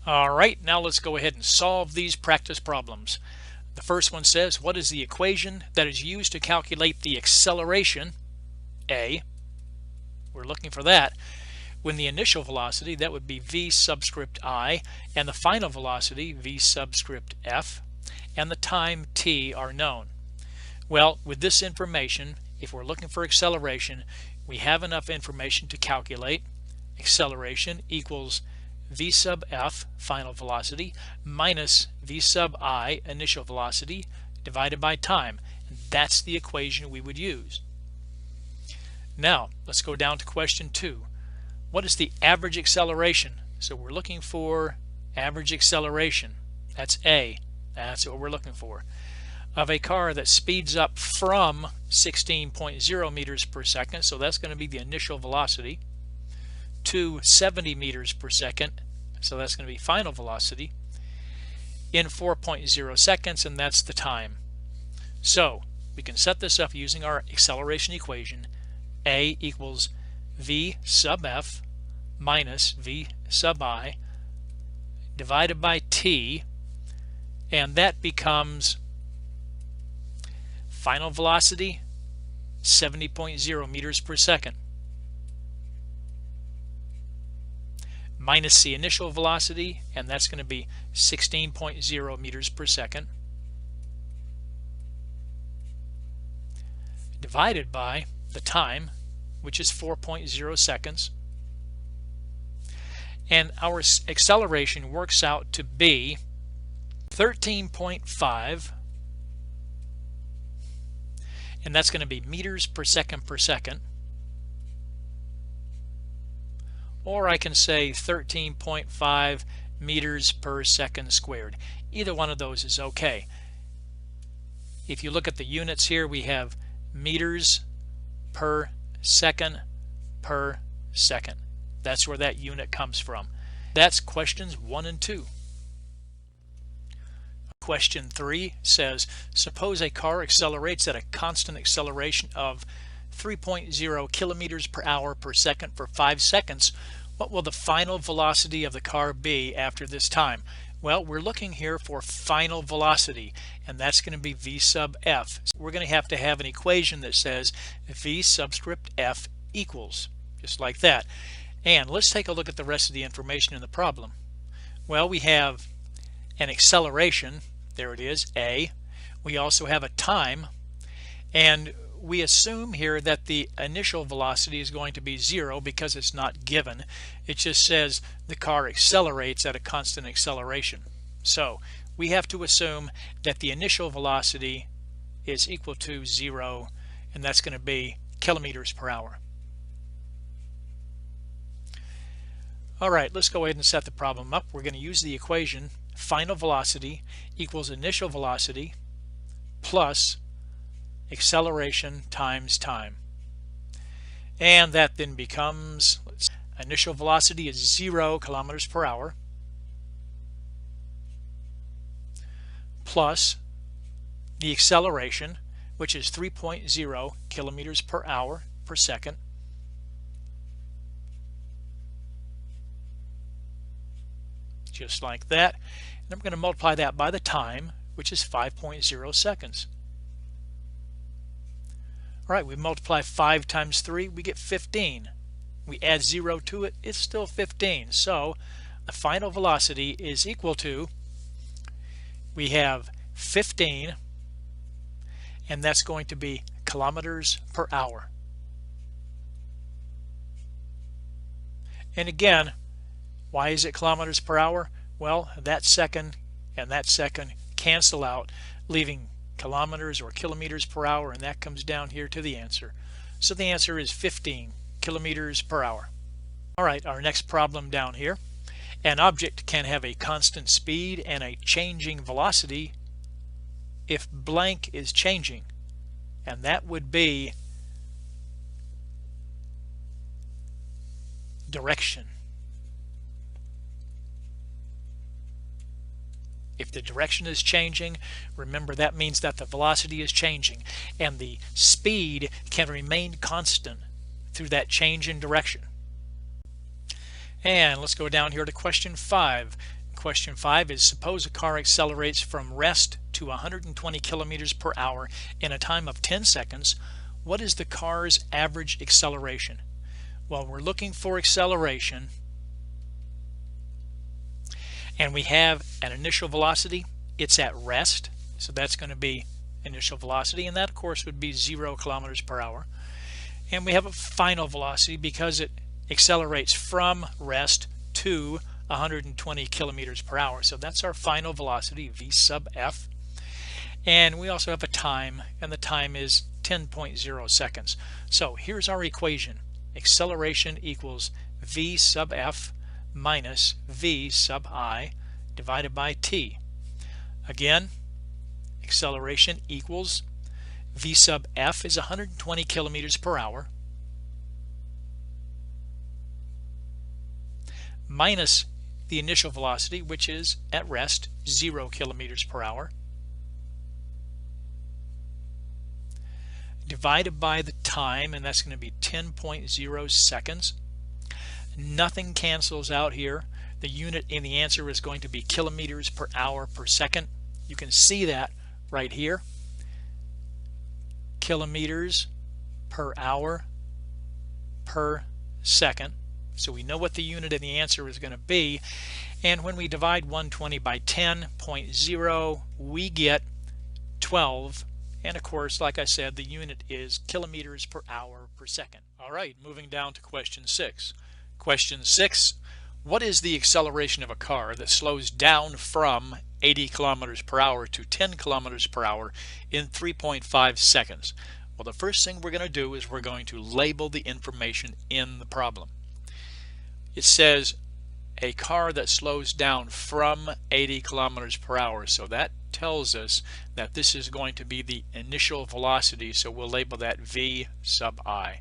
All right, now let's go ahead and solve these practice problems. The first one says, what is the equation that is used to calculate the acceleration, A, we're looking for that, when the initial velocity, that would be v subscript I, and the final velocity, v subscript f, and the time t are known. Well, with this information, if we're looking for acceleration, we have enough information to calculate acceleration equals v sub f, final velocity, minus v sub I, initial velocity, divided by time. And that's the equation we would use. Now, let's go down to question 2. What is the average acceleration? So we're looking for average acceleration. That's A. That's what we're looking for. Of a car that speeds up from 16.0 meters per second, so that's going to be the initial velocity, to 70 meters per second, so that's going to be final velocity, in 4.0 seconds, and that's the time. So we can set this up using our acceleration equation. A equals v sub f minus v sub I divided by t, and that becomes final velocity 70.0 meters per second minus the initial velocity, and that's going to be 16.0 meters per second, divided by the time, which is 4.0 seconds. And our acceleration works out to be 13.5, and that's going to be meters per second, or I can say 13.5 meters per second squared. Either one of those is okay. If you look at the units here, we have meters per second per second. That's where that unit comes from. That's questions 1 and 2. Question 3 says, suppose a car accelerates at a constant acceleration of 3.0 kilometers per hour per second for 5 seconds. What will the final velocity of the car be after this time? Well, we're looking here for final velocity, and that's going to be v sub f. So we're going to have an equation that says v subscript f equals, just like that. And let's take a look at the rest of the information in the problem. Well, we have an acceleration, there it is, A. We also have a time, and we assume here that the initial velocity is going to be 0 because it's not given. It just says the car accelerates at a constant acceleration. So we have to assume that the initial velocity is equal to 0, and that's going to be kilometers per hour. All right, let's go ahead and set the problem up. We're going to use the equation final velocity equals initial velocity plus acceleration times time, and that then becomes, initial velocity is 0 kilometers per hour plus the acceleration, which is 3.0 kilometers per hour per second, just like that, and I'm going to multiply that by the time, which is 5.0 seconds. All right, we multiply 5 times 3, we get 15. We add 0 to it, it's still 15. So the final velocity is equal to, we have 15, and that's going to be kilometers per hour. And again, why is it kilometers per hour? Well, that second and that second cancel out, leaving kilometers or kilometers per hour, and that comes down here to the answer. So the answer is 15 kilometers per hour. All right, our next problem down here. An object can have a constant speed and a changing velocity if blank is changing, and that would be direction. If the direction is changing, remember that means that the velocity is changing, and the speed can remain constant through that change in direction. And let's go down here to question 5. Question 5 is, suppose a car accelerates from rest to 120 kilometers per hour in a time of 10 seconds. What is the car's average acceleration? Well, we're looking for acceleration, and we have an initial velocity. It's at rest, so that's going to be initial velocity, and that of course would be 0 kilometers per hour. And we have a final velocity because it accelerates from rest to 120 kilometers per hour. So that's our final velocity, v sub f. And we also have a time, and the time is 10.0 seconds. So here's our equation. Acceleration equals v sub f minus v sub I divided by t. Again, acceleration equals v sub f is 120 kilometers per hour minus the initial velocity, which is at rest 0 kilometers per hour, divided by the time, and that's going to be 10.0 seconds. Nothing cancels out here. The unit in the answer is going to be kilometers per hour per second. You can see that right here. Kilometers per hour per second. So we know what the unit in the answer is going to be, and when we divide 120 by 10.0, we get 12, and of course, like I said, the unit is kilometers per hour per second. All right, moving down to question 6. Question 6, what is the acceleration of a car that slows down from 80 kilometers per hour to 10 kilometers per hour in 3.5 seconds? Well, the first thing we're going to do is we're going to label the information in the problem. It says a car that slows down from 80 kilometers per hour, so that tells us that this is going to be the initial velocity, so we'll label that v sub I.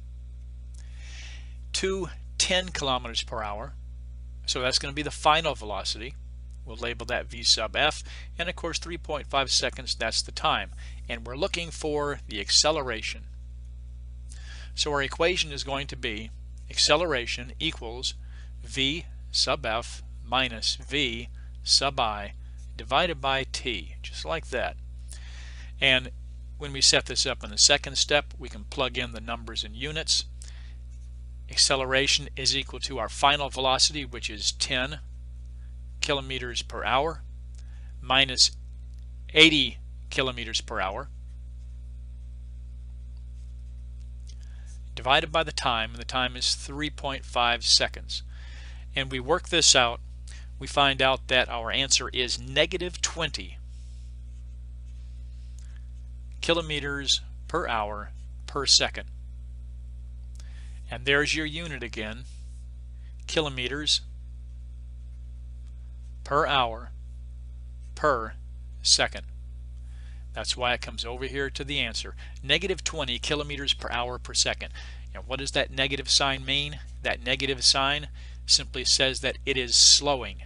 To 10 kilometers per hour, so that's going to be the final velocity. We'll label that v sub f, and of course 3.5 seconds, that's the time, and we're looking for the acceleration. So our equation is going to be acceleration equals v sub f minus v sub I divided by t, just like that. And when we set this up in the second step, we can plug in the numbers in units. Acceleration is equal to our final velocity, which is 10 kilometers per hour minus 80 kilometers per hour divided by the time, and the time is 3.5 seconds. And we work this out, we find out that our answer is negative 20 kilometers per hour per second. And there's your unit again, kilometers per hour per second. That's why it comes over here to the answer, negative 20 kilometers per hour per second. And what does that negative sign mean? That negative sign simply says that it is slowing.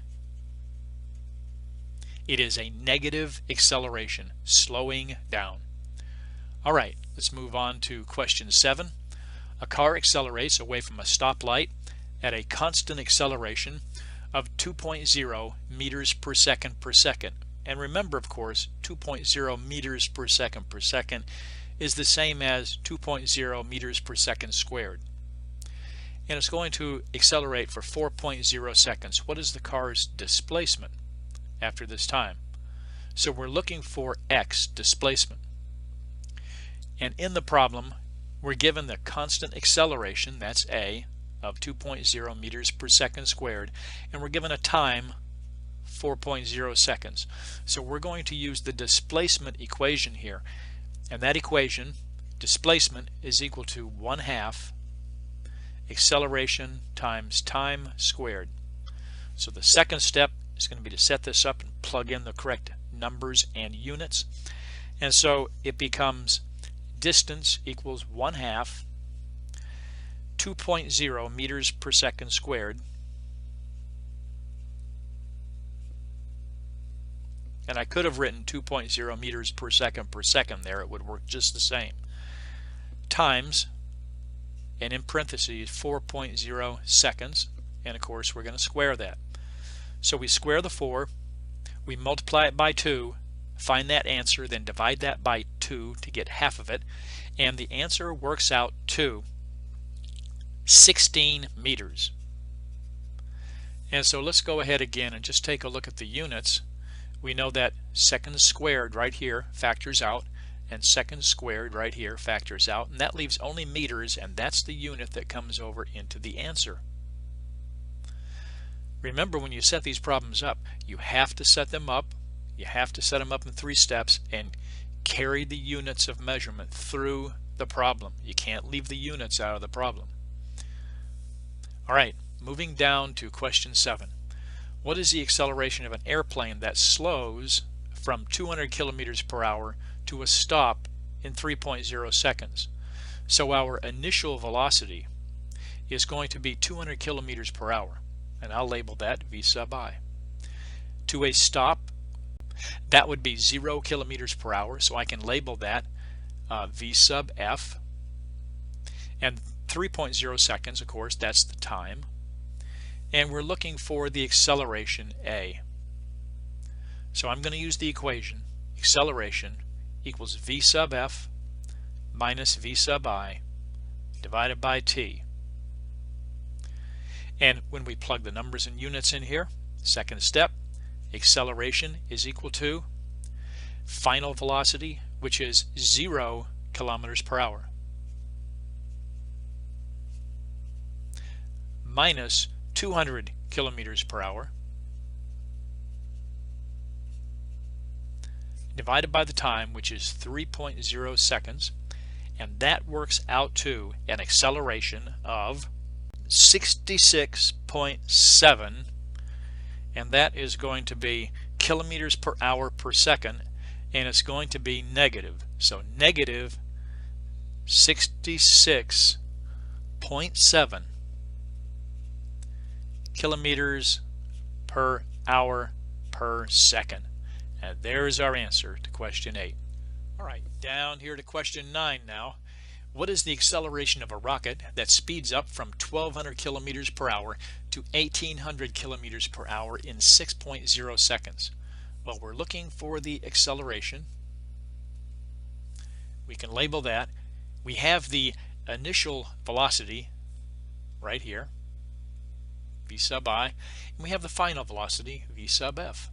It is a negative acceleration, slowing down. All right, let's move on to question 7. A car accelerates away from a stoplight at a constant acceleration of 2.0 meters per second per second. And remember, of course, 2.0 meters per second is the same as 2.0 meters per second squared. And it's going to accelerate for 4.0 seconds. What is the car's displacement after this time? So we're looking for x, displacement. And in the problem, we're given the constant acceleration, that's a, of 2.0 meters per second squared, and we're given a time, 4.0 seconds. So we're going to use the displacement equation here. And that equation, displacement, is equal to 1/2 acceleration times time squared. So the second step is going to be to set this up and plug in the correct numbers and units. And so it becomes distance equals 1/2 2.0 meters per second squared, and I could have written 2.0 meters per second there, it would work just the same, times, and in parentheses 4.0 seconds, and of course we're going to square that. So we square the 4, we multiply it by 2, find that answer, then divide that by 2 to get half of it, and the answer works out to 16 meters. And so let's go ahead again and just take a look at the units. We know that seconds squared right here factors out, and seconds squared right here factors out, and that leaves only meters, and that's the unit that comes over into the answer. Remember, when you set these problems up, you have to set them up. You have to set them up in 3 steps and carry the units of measurement through the problem. You can't leave the units out of the problem. All right, moving down to question 7. What is the acceleration of an airplane that slows from 200 kilometers per hour to a stop in 3.0 seconds? So our initial velocity is going to be 200 kilometers per hour, and I'll label that v sub I. To a stop, that would be 0 kilometers per hour, so I can label that v sub f. And 3.0 seconds, of course, that's the time. And we're looking for the acceleration a. So I'm going to use the equation acceleration equals v sub f minus v sub I divided by t. And when we plug the numbers and units in here, second step, acceleration is equal to final velocity, which is 0 kilometers per hour, minus 200 kilometers per hour divided by the time, which is 3.0 seconds, and that works out to an acceleration of 66.7, and that is going to be kilometers per hour per second, and it's going to be negative. So negative 66.7 kilometers per hour per second. And there's our answer to question 8. All right, down here to question 9 now. What is the acceleration of a rocket that speeds up from 1200 kilometers per hour to 1800 kilometers per hour in 6.0 seconds? Well, we're looking for the acceleration. We can label that. We have the initial velocity right here, v sub I, and we have the final velocity, v sub f.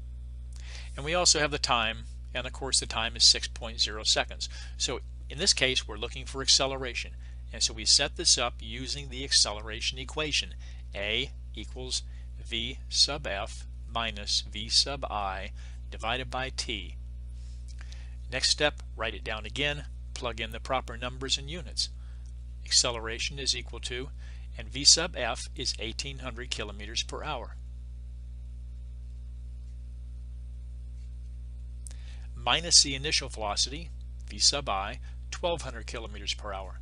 And we also have the time, and of course the time is 6.0 seconds. So in this case, we're looking for acceleration. And so we set this up using the acceleration equation. A equals v sub f minus v sub I divided by t. Next step, write it down again, plug in the proper numbers and units. Acceleration is equal to, and v sub f is 1800 kilometers per hour, minus the initial velocity, v sub I, 1200 kilometers per hour.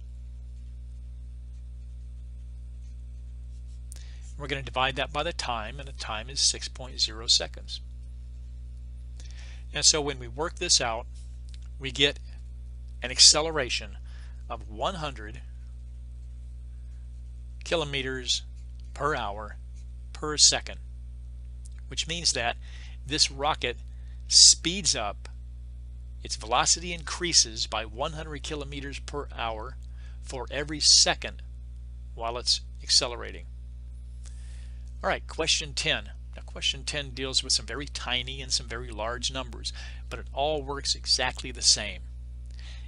We're going to divide that by the time, and the time is 6.0 seconds. And so when we work this out, we get an acceleration of 100 kilometers per hour per second, which means that this rocket speeds up, its velocity increases by 100 kilometers per hour for every second while it's accelerating. All right, question 10. Now question 10 deals with some very tiny and some very large numbers, but it all works exactly the same.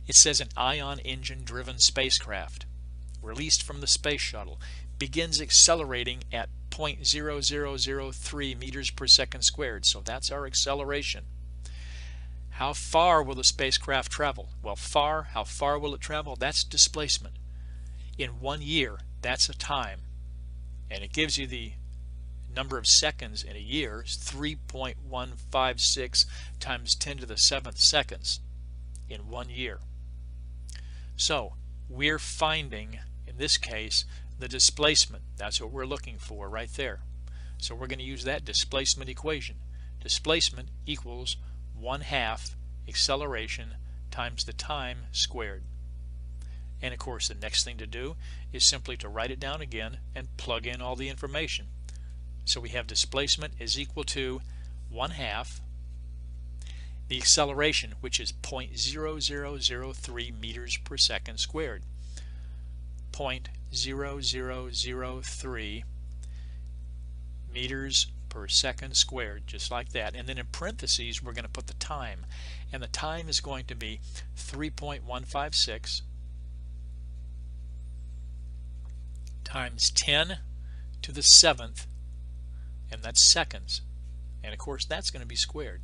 It says an ion engine driven spacecraft released from the space shuttle begins accelerating at 0.0003 meters per second squared. So that's our acceleration. How far will the spacecraft travel? Well, how far will it travel? That's displacement. In 1 year, that's a time. And it gives you the number of seconds in a year is 3.156 times 10 to the 7th seconds in 1 year. So we're finding, in this case, the displacement. That's what we're looking for right there. So we're going to use that displacement equation. Displacement equals 1/2 acceleration times the time squared. And of course the next thing to do is simply to write it down again and plug in all the information. So we have displacement is equal to 1/2 the acceleration, which is 0.0003 meters per second squared. 0.0003 meters per second squared, just like that. And then in parentheses we're going to put the time, and the time is going to be 3.156 times 10 to the 7th, and that's seconds, and of course that's going to be squared.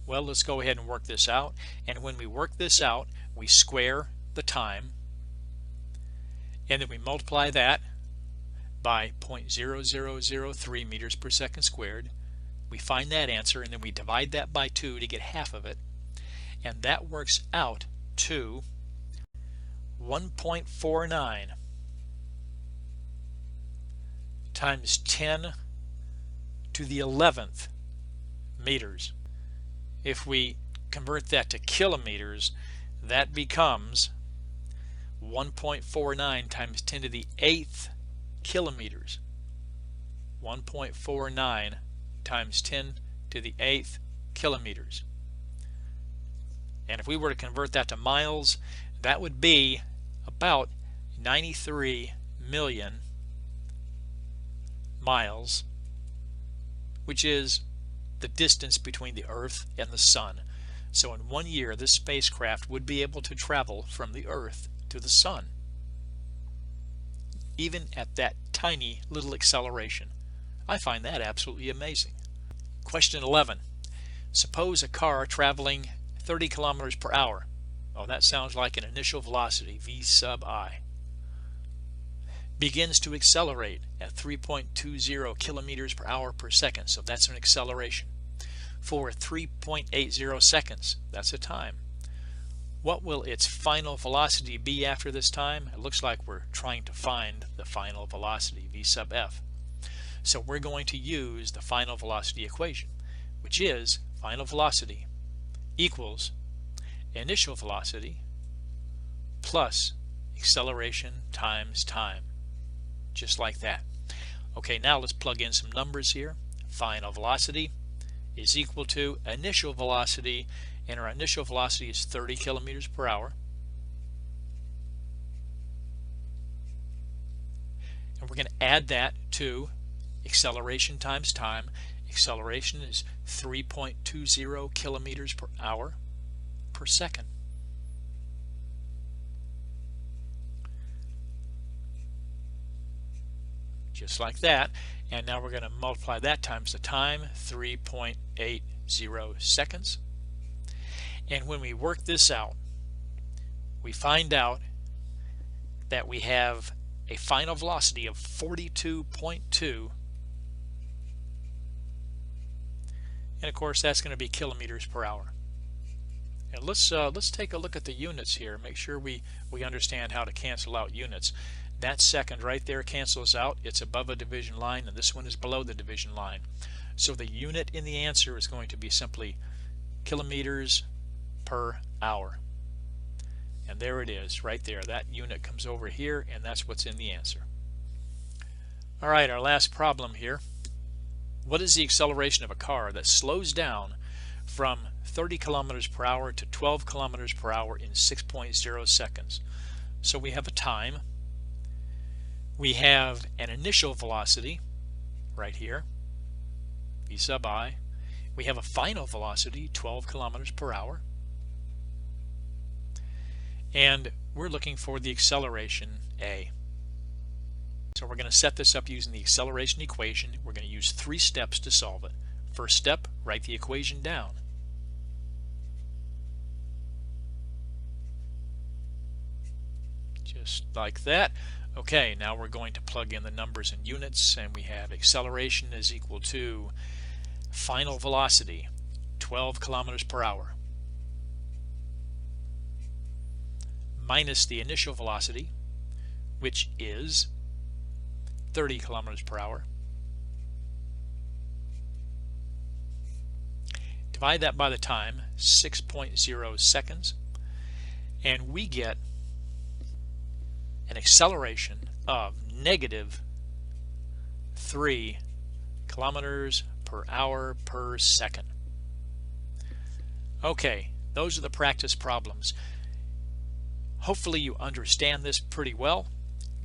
Well, let's go ahead and work this out, and when we work this out we square the time, and then we multiply that by 0.0003 meters per second squared. We find that answer, and then we divide that by 2 to get half of it, and that works out to 1.49 times 10 to the 11th meters. If we convert that to kilometers, that becomes 1.49 times 10 to the 8th kilometers. 1.49 times 10 to the 8th kilometers. And if we were to convert that to miles, that would be about 93 million miles, which is the distance between the Earth and the Sun. So in 1 year this spacecraft would be able to travel from the Earth to the Sun, even at that tiny little acceleration. I find that absolutely amazing. Question 11. Suppose a car traveling 30 kilometers per hour. Oh, that sounds like an initial velocity, v sub I. Begins to accelerate at 3.20 kilometers per hour per second. So that's an acceleration. For 3.80 seconds, that's a time. What will its final velocity be after this time? It looks like we're trying to find the final velocity, v sub f. So we're going to use the final velocity equation, which is final velocity equals initial velocity plus acceleration times time. Just like that. Okay, now let's plug in some numbers here. Final velocity is equal to initial velocity, and our initial velocity is 30 kilometers per hour. And we're going to add that to acceleration times time. Acceleration is 3.20 kilometers per hour per second. Just like that. And now we're going to multiply that times the time, 3.80 seconds. And when we work this out, we find out that we have a final velocity of 42.2, and of course that's going to be kilometers per hour. And let's take a look at the units here. Make sure we understand how to cancel out units. That second right there cancels out. It's above a division line, and this one is below the division line. So the unit in the answer is going to be simply kilometers per hour. And there it is right there. That unit comes over here, and that's what's in the answer. All right, our last problem here. What is the acceleration of a car that slows down from 30 kilometers per hour to 12 kilometers per hour in 6.0 seconds? So we have a time. We have an initial velocity right here, v sub I. We have a final velocity, 12 kilometers per hour. And we're looking for the acceleration A. So we're going to set this up using the acceleration equation. We're going to use 3 steps to solve it. First step, write the equation down. Just like that. Okay, now we're going to plug in the numbers and units, and we have acceleration is equal to final velocity, 12 kilometers per hour, minus the initial velocity, which is 30 kilometers per hour. Divide that by the time, 6.0 seconds, and we get an acceleration of negative 3 kilometers per hour per second. Okay, those are the practice problems. Hopefully you understand this pretty well.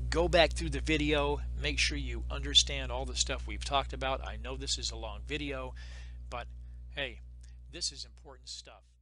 Go back through the video, make sure you understand all the stuff we've talked about. I know this is a long video, but hey, this is important stuff.